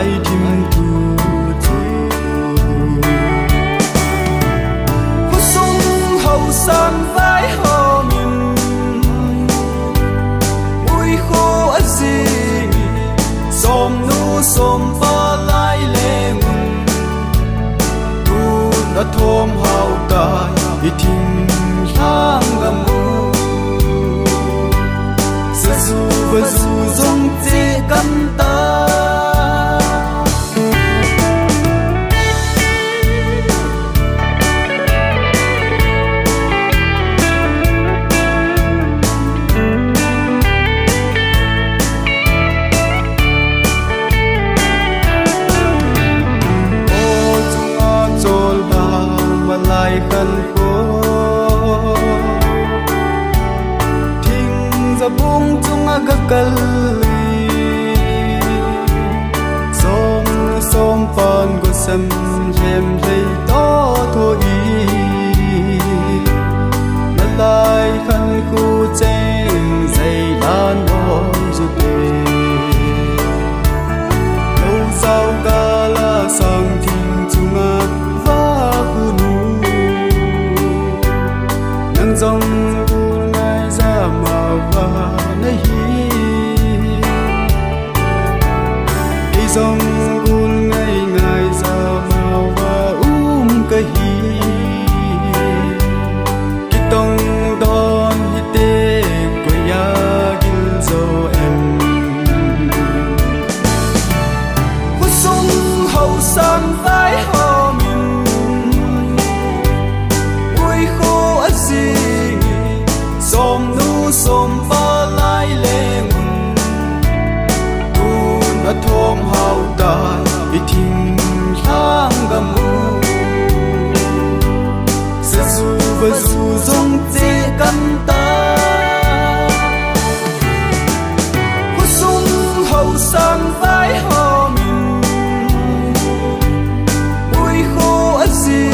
lai thim tu chu hu sung hậu san vai ho min ui khô azi som nu som pa lai le mun tu na thom hau ta i thim hang ga mu sa zu va zu zong che kan ta khăn khô thình ra bung chung a ga kal som som pan go sam jem rei to tho i na lai khăn khu cheng dây lan bom zu te lâu sau ga la sang thình chung a dòng buồn ngay ra màu và nay hi dòng buồn ngay ngay ra màu và cây hi cái tông đón hi tê của ya gil zo em hút sung hậu san vai ho min ui khô azi som nu som pa lai le mun tu na thom hau ta i thim hang ga mu sa zu va zu zong che kan ta hu sung hau san vai ho min ui khô azi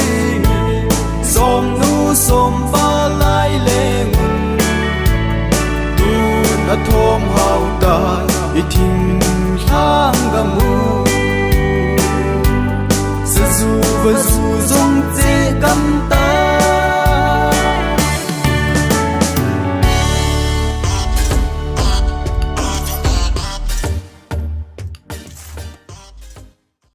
som nu som pa lai le mun na thom hau ta i thim hang ga mu sa zu va zu zong che kan ta